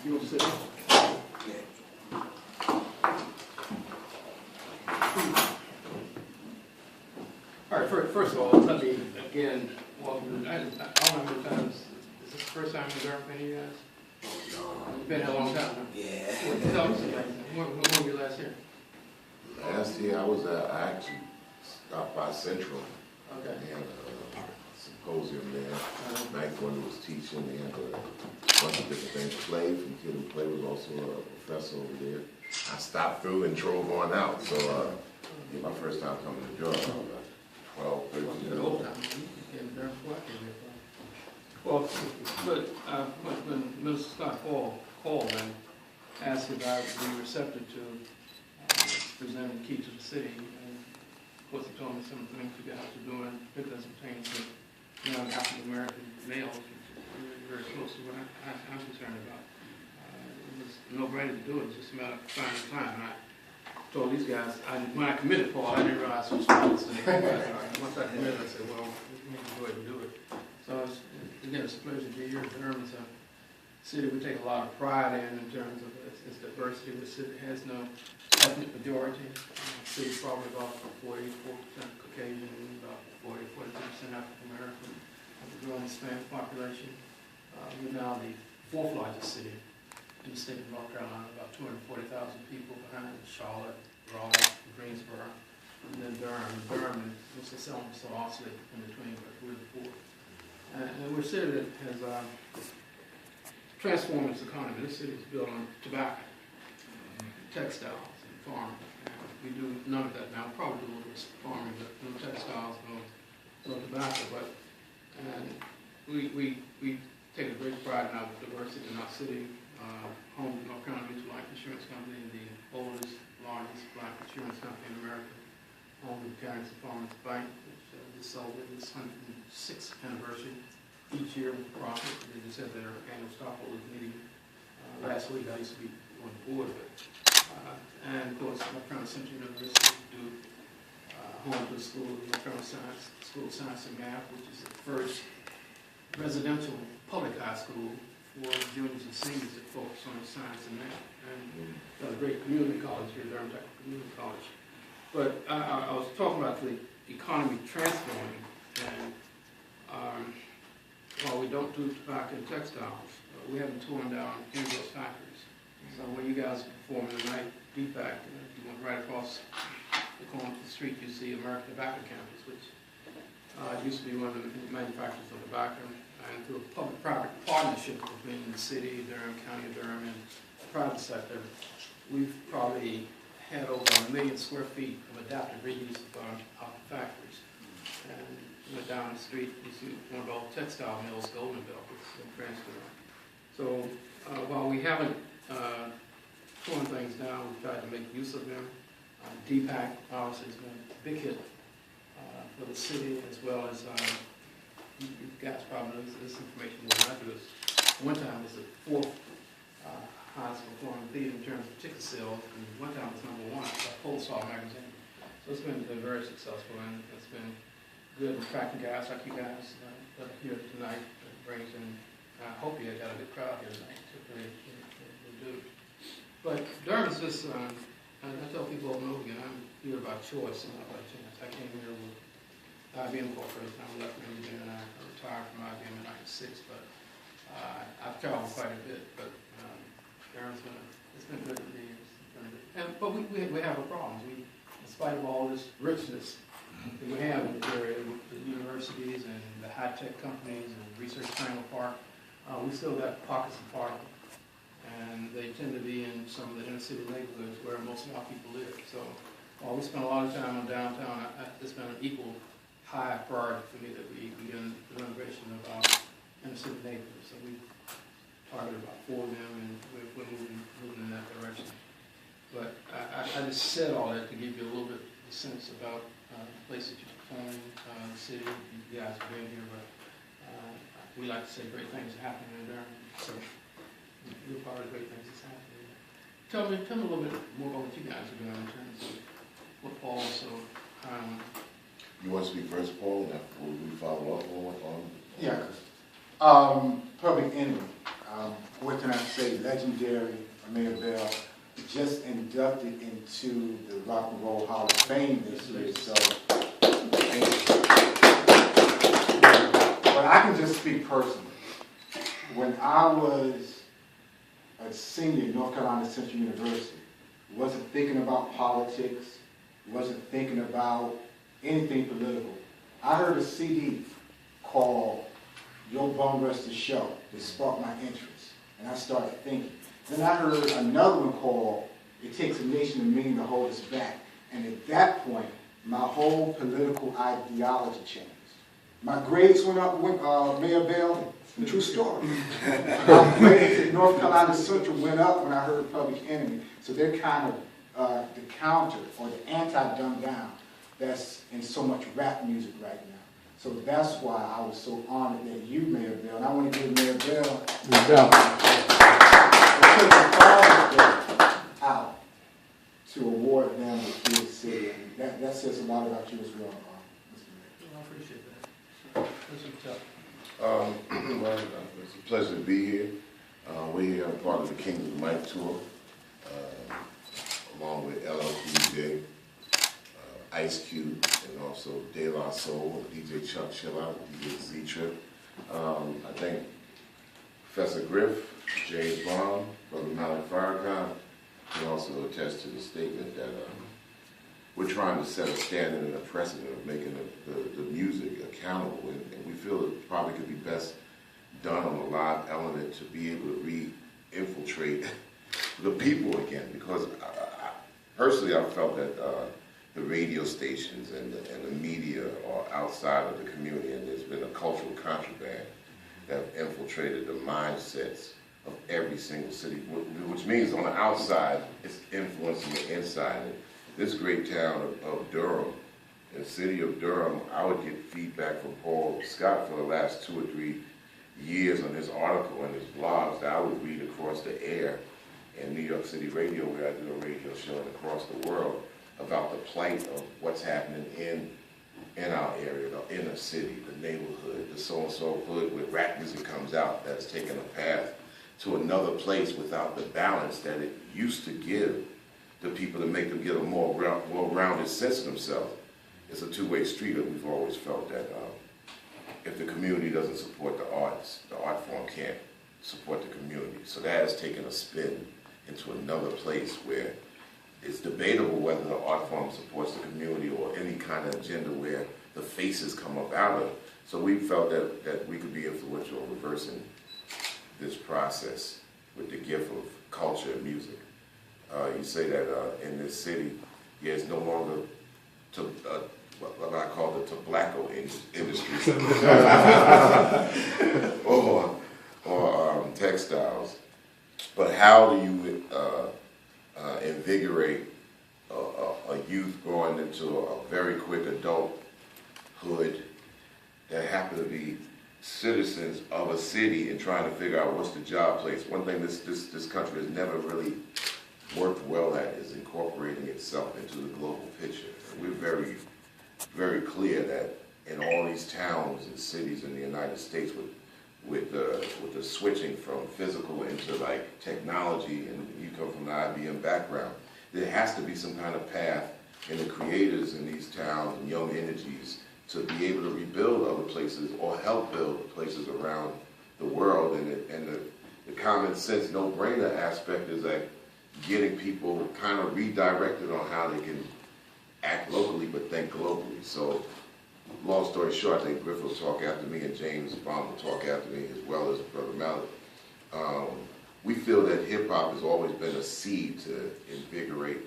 You want to sit? All right, first of all, let me again welcome. I don't know how many times. Is this the first time you've ever been here, guys? It's been a long time. Huh? Yeah. Tell us when were you last here? Last year I actually stopped by Central. Okay. They had a symposium there. Night one was teaching. They had a bunch of different things. Play from Kid and Play was also a professor over there. I stopped through and drove on out. So yeah, my first time coming to Durham. 12, 13 years old. Well, but when Mr. Scott called and asked if I would be receptive to presenting the key to the city, and of course he told me some of the things you guys are doing, particularly as it pertains to young African American males, which is really very close to what I'm concerned about. It was no brainer to do it. It's just a matter of finding time. And I told these guys, when I committed, Paul, I didn't realize who was once I committed, I said, well, we need to go ahead and do it. So again, it's a pleasure to be here. Durham is a city we take a lot of pride in terms of its diversity. The city has no ethnic majority. The city is probably about 44% Caucasian, about 42% African American, with a growing Hispanic population. We're now the fourth largest city in the state of North Carolina, about 240,000 people behind Charlotte, Raleigh, Greensboro, and then Durham. Durham is Mr. Selma, so oscillate in between, but we're the fourth. And we're a city that has transformed its economy. This city is built on tobacco, textiles, and farming. We do none of that now. Probably do a little farming, but no textiles, no tobacco. But we take a great pride in our diversity in our city. Home to North Carolina Mutual Life Insurance Company, the oldest, largest black insurance company in America. Home to Carrington Farmers Bank, which just celebrated its 106th anniversary each year with profit. They just had their annual stockholders meeting last week. I used to be on the board of it. And of course, North Carolina Central University, Duke, home to the School of North Carolina School of Science and Math, which is the first residential public high school for juniors and seniors that focus on science and math. And got a great community college here, Durham Tech Community College. But I was talking about the economy transforming, and while we don't do tobacco and textiles, we haven't torn down any of those factories. So when you guys are performing tonight, DPAC, you went right across the corner of the street, you see American Tobacco Campus, which used to be one of the manufacturers of tobacco. And through a public-private partnership between the city, Durham, County of Durham, and the private sector, we've probably had over 1 million square feet of adaptive reuse of our factories. And you went down the street, you see one of our textile mills, Golden Belt, in transfer. So while we haven't torn things down, we've tried to make use of them. DPAC obviously has been a big hit for the city, as well as you guys probably know this information more than I do. One time it was the fourth highest performing theater in terms of ticket sales, and one time it was #1 by Pulsar magazine. So it's been very successful, and it's been good attracting guys like you guys that are here tonight. It brings in, I hope you got a good crowd here tonight. They do. But Durham is just, I tell people over and over again, I'm here by choice and not by chance. I came here with IBM Corporation. I left IBM and I retired from IBM in '96, but I've traveled quite a bit. But Durham's it's been good to me. But we have a problem. In spite of all this richness that we have in the area with the universities and the high-tech companies and Research Triangle Park, we still got pockets of poverty. And they tend to be in some of the inner-city neighborhoods where most of our people live. So while we spend a lot of time on downtown, it's been an equal high priority for me that we begin the renovation of our inner-city neighborhoods. So we targeted about 4 of them, and we're moving in that direction. But I just said all that to give you a little bit of a sense about the place that you're performing, the city. You guys have been here, but we like to say great things are happening in Durham. So you're part of the great things that's happening. Tell me a little bit more about what you guys are doing in terms of what Paul is so high on. You want to speak first, Paul, and after we follow up on? Yeah. Public enemy. what can I say, legendary Mayor Bell, just inducted into the Rock and Roll Hall of Fame this year, so. But I can just speak personally. When I was a senior at North Carolina Central University, wasn't thinking about politics, wasn't thinking about anything political. I heard a CD called Your Bum Ruster Show that sparked my interest, and I started thinking. Then I heard another one called It Takes a Nation of Men to Hold Us Back, and at that point, my whole political ideology changed. My grades went up, Mayor Bell, true story. My grades at North Carolina Central went up when I heard Public Enemy, so they're kind of the counter or the anti-dumb down that's in so much rap music right now. So that's why I was so honored that you, Mayor Bell, and I want to give Mayor Bell out to award them with Big City, and that says a lot about you as well, Mr. Mayor. I appreciate that. That's a tough. Well, it's a pleasure to be here. We are part of the Kings of the Mic tour, along with LL Cool J, Ice Cube, and also De La Soul, DJ Chuck Chillout, DJ Z-Trip. I think Professor Griff, James Bond, Brother Malik Farrakhan can also attest to the statement that we're trying to set a standard and a precedent of making the music accountable, and we feel it probably could be best done on a live element to be able to re-infiltrate the people again, because personally I felt that the radio stations and the media are outside of the community, and there's been a cultural contraband that have infiltrated the mindsets of every single city, which means on the outside it's influencing the inside. And this great town of Durham, in the City of Durham, I would get feedback from Paul Scott for the last 2 or 3 years on his article and his blogs that I would read across the air in New York City radio, where I do a radio show, and across the world, about the plight of what's happening in our area, the inner city, the neighborhood, the so-and-so hood where rap music comes out that's taken a path to another place without the balance that it used to give the people to make them get a more well-rounded sense of themselves. It's a two-way street, and we've always felt that if the community doesn't support the arts, the art form can't support the community. So that has taken a spin into another place where it's debatable whether the art form supports the community or any kind of agenda where the faces come up out of. So we felt that we could be influential in reversing this process with the gift of culture and music. You say that in this city, yeah, it's no longer what I call the tobacco industry or textiles. But how do you invigorate a youth growing into a very quick adulthood that happen to be citizens of a city and trying to figure out what's the job place? One thing this country has never really worked well at is incorporating itself into the global picture. And we're very, very clear that in all these towns and cities in the United States, with the switching from physical into like technology, and you come from the IBM background, there has to be some kind of path in the creators in these towns and young energies to be able to rebuild other places or help build places around the world. And the common sense, no-brainer aspect is like getting people kind of redirected on how they can act locally but think globally. So, long story short, I think Griff will talk after me and James Bond will talk after me, as well as Brother Malik. We feel that hip-hop has always been a seed to invigorate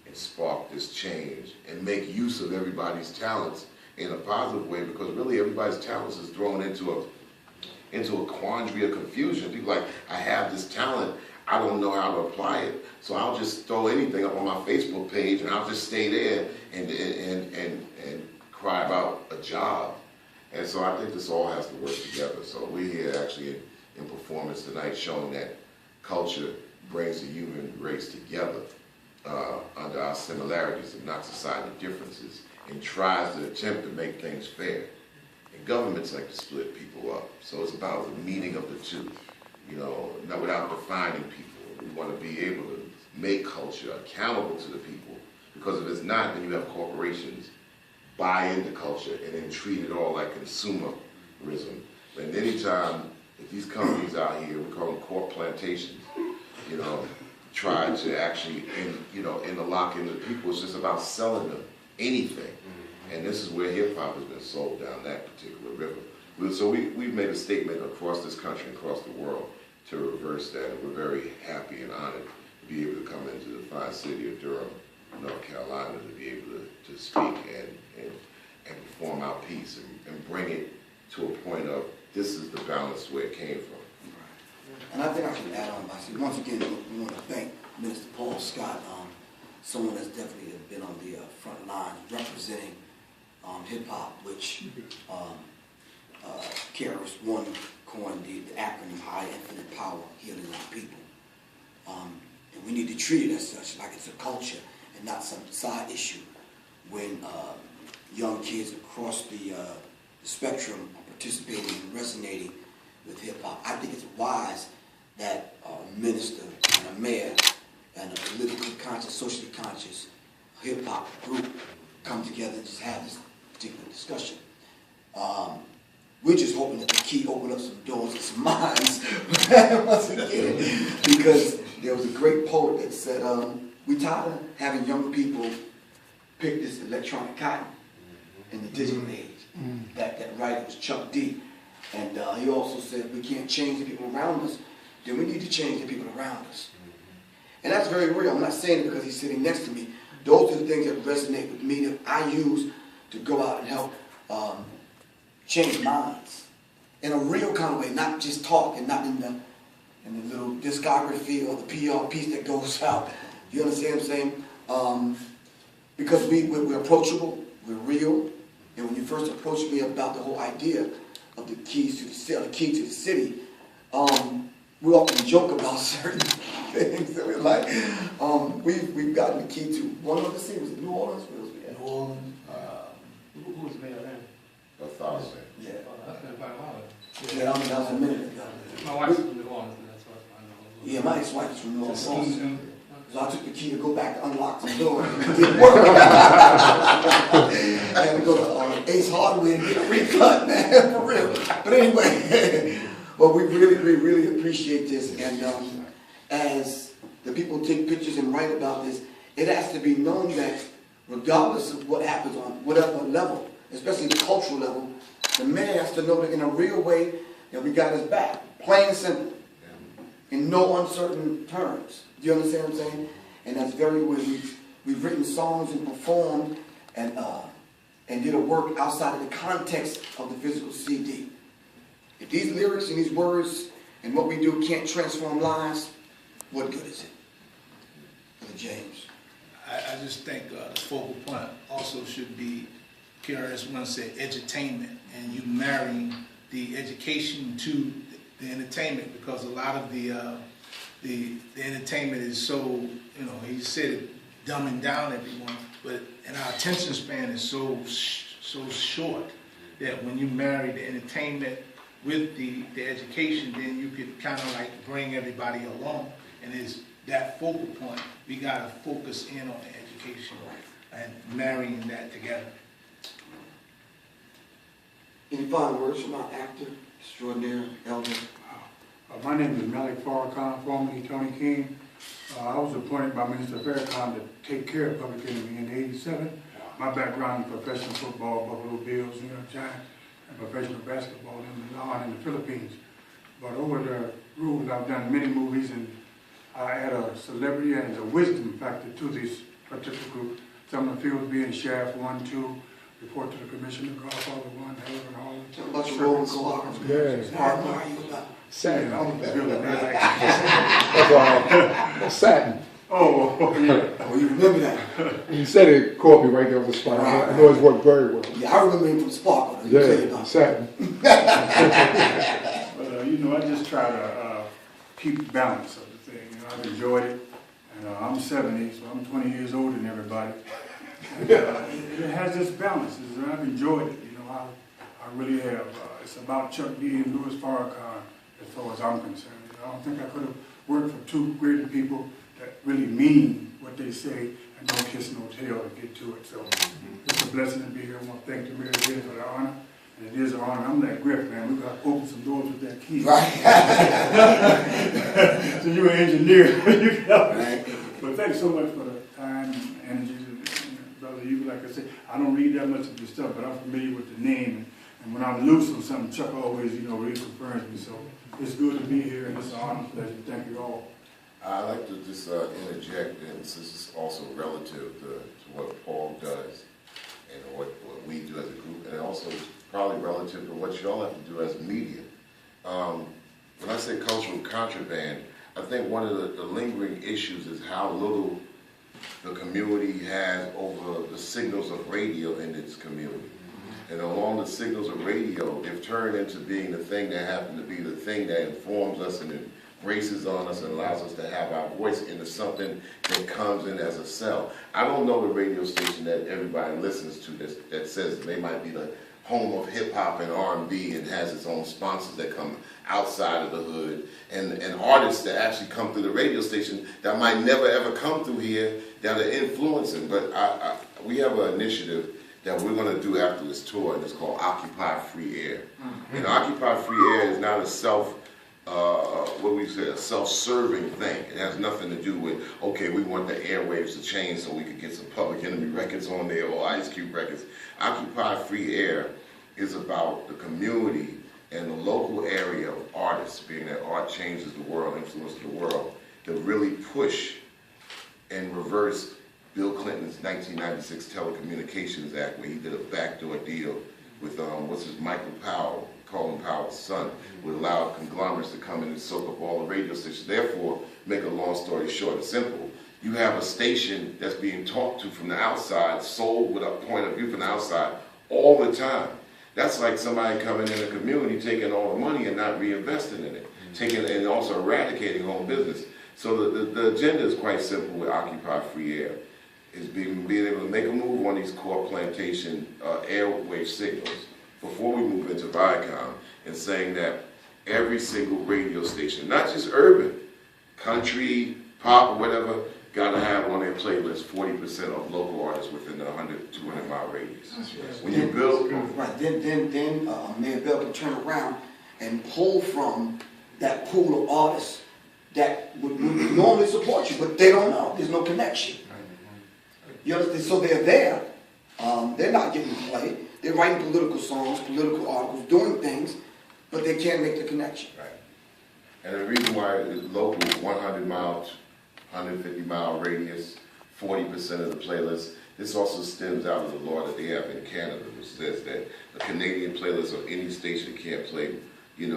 and spark this change and make use of everybody's talents in a positive way, because really everybody's talents is thrown into a quandary of confusion. People like, I have this talent, I don't know how to apply it, so I'll just throw anything up on my Facebook page and I'll just stay there and cry about a job. And so I think this all has to work together. So we're here actually in performance tonight showing that culture brings the human race together under our similarities and not societal differences, and tries to attempt to make things fair. And governments like to split people up. So it's about the meeting of the two. not without defining people. We want to be able to make culture accountable to the people, because if it's not, then you have corporations buy into culture and then treat it all like consumerism. And anytime, if these companies out here, we call them corp plantations, try to actually, interlock into the people, it's just about selling them anything. And this is where hip hop has been sold down that particular river. So we've made a statement across this country, across the world, to reverse that. And we're very happy and honored to be able to come into the fine city of Durham, North Carolina, to be able to speak and perform our piece and bring it to a point of this is the balance where it came from. And I think I should add on by saying, once again, we want to thank Minister Paul Scott, someone that's definitely been on the front line representing hip-hop, which KRS-One coined the acronym High Infinite Power, Healing Our People. And we need to treat it as such, like it's a culture and not some side issue when young kids across the spectrum are participating and resonating with hip-hop. I think it's wise that a minister and a mayor and a politically conscious, socially conscious hip-hop group come together and just have this particular discussion. We're just hoping that the key open up some doors and some minds once again, because there was a great poet that said, we tired of having young people pick this electronic cotton in the digital age. That writer was Chuck D. And he also said, we can't change the people around us, then we need to change the people around us. And that's very real. I'm not saying it because he's sitting next to me. Those are the things that resonate with me that I use to go out and help change minds in a real kind of way, not just talk and not in the little discography or the PR piece that goes out. You understand what I'm saying? Because we're approachable, we're real, and when you first approached me about the whole idea of the keys to the city, the key to the city, we often joke about certain things that we're like, we've gotten the key to one of the cities. Was it New Orleans? Where was we at? New Orleans. Who was mayor then? 1,000. Yeah. That's been quite a while. Yeah, that was a minute ago. My wife's from New Orleans, and that's what I know. Yeah, my ex-wife is from New Just Orleans. ski. So I took the key to go back to unlock some doors. It didn't work. I had to go to Ace Hardware and get a recut, man, for real. But anyway, but we really appreciate this. And as the people take pictures and write about this, it has to be known that regardless of what happens on whatever level, especially the cultural level, the mayor has to know that in a real way that we got his back. Plain and simple. In no uncertain terms. Do you understand what I'm saying? And that's very where we've written songs and performed and did a work outside of the context of the physical CD. If these lyrics and these words and what we do can't transform lives, what good is it? Brother James. I just think the focal point also should be, KRS-One said, edutainment, and you marrying the education to the entertainment, because a lot of the entertainment is so, he said it, dumbing down everyone, and our attention span is so short that when you marry the entertainment with the education, then you could kind of like bring everybody along. And it's that focal point, we got to focus in on the education and marrying that together. Any final words from our actor, extraordinaire, elder? My name is Malik Farrakhan, formerly Tony King. I was appointed by Minister Farrakhan to take care of Public Enemy in '87. My background in professional football, Buffalo Bills, New York Giants, and professional basketball in Milan in the Philippines. But over the rules, I've done many movies, and I add a celebrity and a wisdom factor to this particular group. Some of the fields being Sheriff 1, 2, Report to the Commissioner, Godfather 1, Helen and all. Tell about your role in co-op. Yeah. How are you about? Satin. I was really bad. That's satin. Oh, yeah. Oh, you remember that? You said it caught me right there on the spot. I know it's worked very well. Yeah, I remember him from Sparkle. Yeah, satin. But, I just try to keep balance of the thing. I've enjoyed it. And I'm 70, so I'm 20 years older than everybody. And, it has this balance. I've enjoyed it. I really have. It's about Chuck D and Louis Farrakhan as far as I'm concerned. don't think I could have worked for two great people that really mean what they say and don't kiss no tail to get to it. So it's a blessing to be here. I want to thank the mayor again for the honor. And it is an honor. I'm like Griff, man. We got to open some doors with that key. Right. So you're an engineer. You know? Right. But thanks so much for the time and energy. Brother, you, like I said, I don't read that much of your stuff, but I'm familiar with the name. And when I'm loose on something, Chuck always, really confirms me. So it's good to be here, and it's an honor, pleasure. Thank you all. I'd like to just interject, and this is also relative to what Paul does and what we do as a group, and also probably relative to what y'all have to do as media. When I say cultural contraband, I think one of the lingering issues is how little the community has over the signals of radio in its community. And along the signals of radio, they've turned into being the thing that happen to be the thing that informs us and embraces on us and allows us to have our voice into something that comes in as a cell. I don't know the radio station that everybody listens to that says they might be the home of hip hop and R&B and has its own sponsors that come outside of the hood and artists that actually come through the radio station that might never ever come through here that are influencing. But we have an initiative that we're going to do after this tour, and it's called Occupy Free Air. And Occupy Free Air is not a a self-serving thing. It has nothing to do with, okay, we want the airwaves to change so we could get some Public Enemy records on there or Ice Cube records. Occupy Free Air is about the community and the local area of artists, being that art changes the world, influences the world, to really push and reverse Bill Clinton's 1996 Telecommunications Act, where he did a backdoor deal with Michael Powell, Colin Powell's son, would allow conglomerates to come in and soak up all the radio stations. Therefore, make a long story short and simple, you have a station that's being talked to from the outside, sold with a point of view from the outside all the time. That's like somebody coming in a community, taking all the money and not reinvesting in it, and also eradicating home business. So the agenda is quite simple with Occupy Free Air. Is being able to make a move on these core plantation airwave signals before we move into Viacom, and saying that every single radio station, not just urban, country, pop, or whatever, got to have on their playlist 40% of local artists within the 100, 200 mile radius. When you build... Right, then Mayor Bell can turn around and pull from that pool of artists that would normally support you, but they don't know. There's no connection. You understand? So they're there. They're not getting played. They're writing political songs, political articles, doing things, but they can't make the connection. Right. And the reason why it's local, 100 mile, 150 mile radius, 40% of the playlist, this also stems out of the law that they have in Canada, which says that a Canadian playlist of any station can't play, they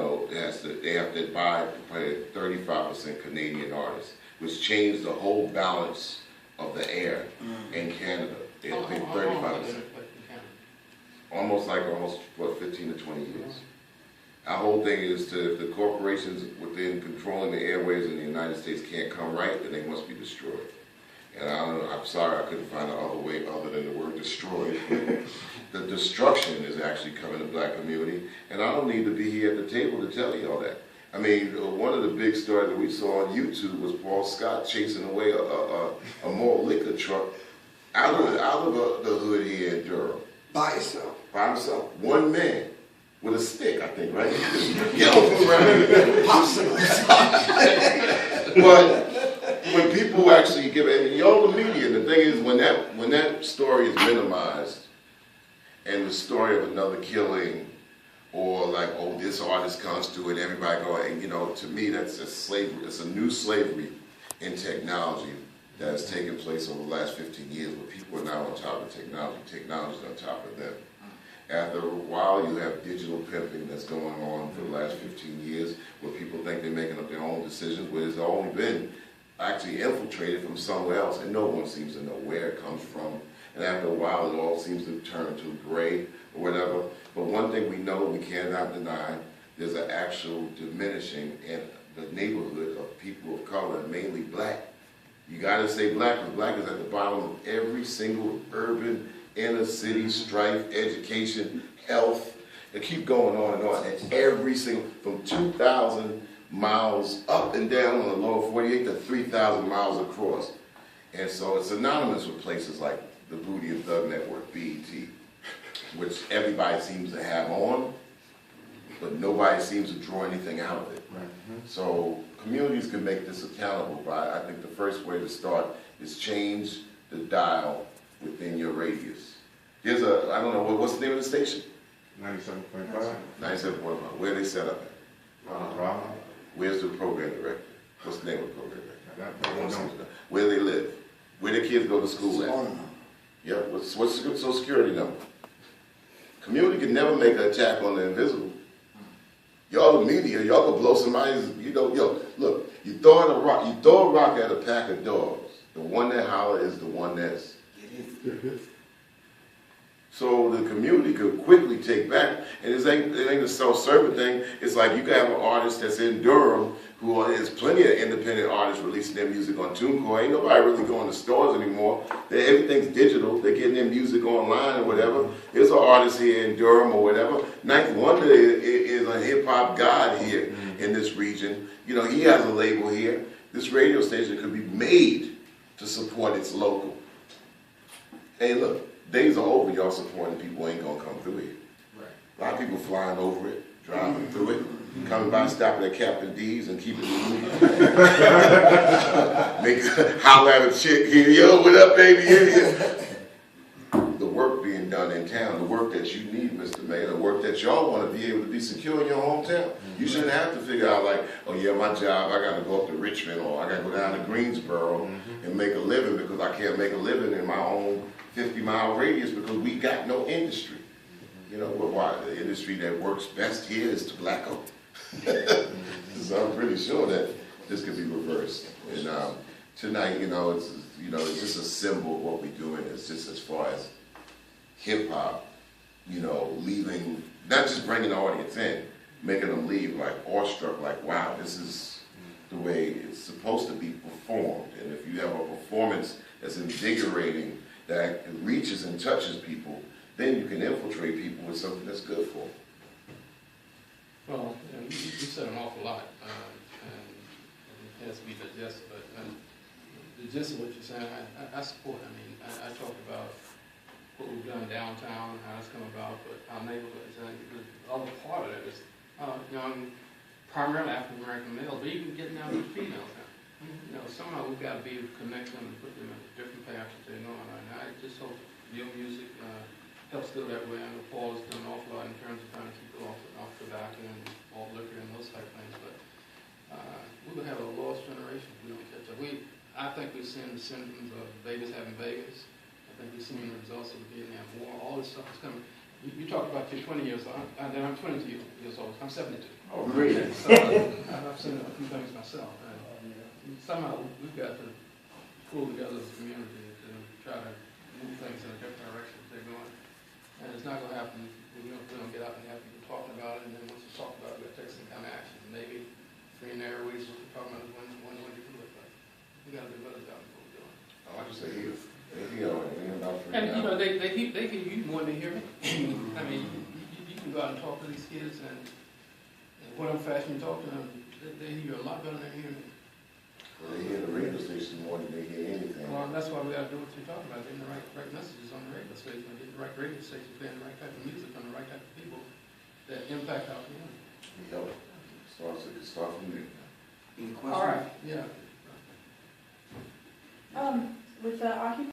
have to buy 35% Canadian artists, which changed the whole balance of the air in Canada. They have to pay 35%. Almost 15 to 20 years. Our whole thing is if the corporations within controlling the airways in the United States can't come right, then they must be destroyed. And I'm sorry I couldn't find another way other than the word destroyed. The destruction is actually coming to black community, and I don't need to be here at the table to tell you all that. I mean, one of the big stories that we saw on YouTube was Paul Scott chasing away a malt liquor truck out of the hood here in Durham. By yourself. By himself. One man with a stick, I think, right? Yelling around. But when people actually give it, and y'all the media, the thing is when that story is minimized and the story of another killing, or like, oh, this artist comes through and everybody go, and to me that's a slavery. It's a new slavery in technology that has taken place over the last 15 years, where people are now on top of technology. Technology is on top of them. After a while, you have digital pimping that's going on for the last 15 years, where people think they're making up their own decisions, where it's only been actually infiltrated from somewhere else, and no one seems to know where it comes from. And after a while, it all seems to turn to gray or whatever. But one thing we know, we cannot deny, there's an actual diminishing in the neighborhood of people of color, mainly black. You gotta say black, because black is at the bottom of every single urban, inner city strife, education, health. They keep going on and on. And every single, from 2000 miles up and down on the lower 48 to 3,000 miles across. And so it's synonymous with places like the Booty and Thug Network, BET, which everybody seems to have on, but nobody seems to draw anything out of it. So communities can make this accountable, but I think the first way to start is change the dial within your radius. Here's I don't know, what's the name of the station? 97.5. 97.5. Where are they set up at? Where's the program director? What's the name of the program director? Where they live? Where the kids go to school at? Yep, what's the social security number? Community can never make an attack on the invisible. Y'all the media, y'all can blow somebody's, look, you throw a rock at a pack of dogs. The one that holler is the one that's. So the community could quickly take back, and it ain't a self-serving thing. It's like you can have an artist that's in Durham who is plenty of independent artists releasing their music on TuneCore. Ain't nobody really going to stores anymore. Everything's digital. They're getting their music online or whatever. There's an artist here in Durham or whatever. Ninth Wonder is a hip-hop god here in this region. He has a label here. This radio station could be made to support its local. Hey, look. Days are over, y'all supporting people ain't gonna come through here. Right. A lot of people flying over it, driving through it, coming by, stopping at Captain D's and keeping it moving. Holler at a chick here, yo, what up, baby? Yeah. The work being done in town, the work that you need, Mr. Mayor, the work that y'all want to be able to be secure in your hometown. You shouldn't have to figure out like, oh yeah, my job, I gotta go up to Richmond or I gotta go down to Greensboro and make a living because I can't make a living in my own 50-mile radius because we got no industry. Why? The industry that works best here is tobacco. So I'm pretty sure that this could be reversed. And tonight, it's just a symbol of what we're doing. It's just as far as hip hop, leaving, not just bringing the audience in, making them leave like awestruck, like, wow, this is the way it's supposed to be performed. And if you have a performance that's invigorating, that reaches and touches people, then you can infiltrate people with something that's good for them. Well, you said an awful lot, and it has to be digested, but the gist of what you're saying, I support. I talked about what we've done downtown, how it's come about, but our neighborhoods, and the other part of that is young, primarily African-American males, but even getting down to the females now. Somehow we've got to be able to connect them and put them in different paths that they're going on. And I just hope your music helps go that way. I know Paul has done an awful lot in terms of trying to keep people off tobacco and all liquor and those type of things, but we're going to have a lost generation if we don't catch up. I think we're seeing the symptoms of babies having babies. I think we're seeing the results of the Vietnam War. All this stuff is coming. You talked about you're 20 years old, and I'm 22 years old. I'm 72. Oh, really? So I've seen a few things myself. Somehow we've got to pull together as a community to try to move things in a different direction if they're going. And it's not going to happen if we don't get out and have people talking about it, and then once you talk about it, we've got to take some kind of action. Maybe free and narrow ways what we're talking about is one way to do it, but we got to do better job than what we're doing. I like to say here, about free And now. they can use more than they hear me. I mean, you can go out and talk to these kids, and whatever fashion you talk to them, they hear you a lot better than they hear me. Well, they hear the radio station more than they hear anything. Well, that's why we got to do what you're talking about, getting the right messages on the radio station, getting the right radio station, playing the right type of music on the right type of people that impact our community. Yep. It starts from there. Any questions? All right, yeah. With the occupation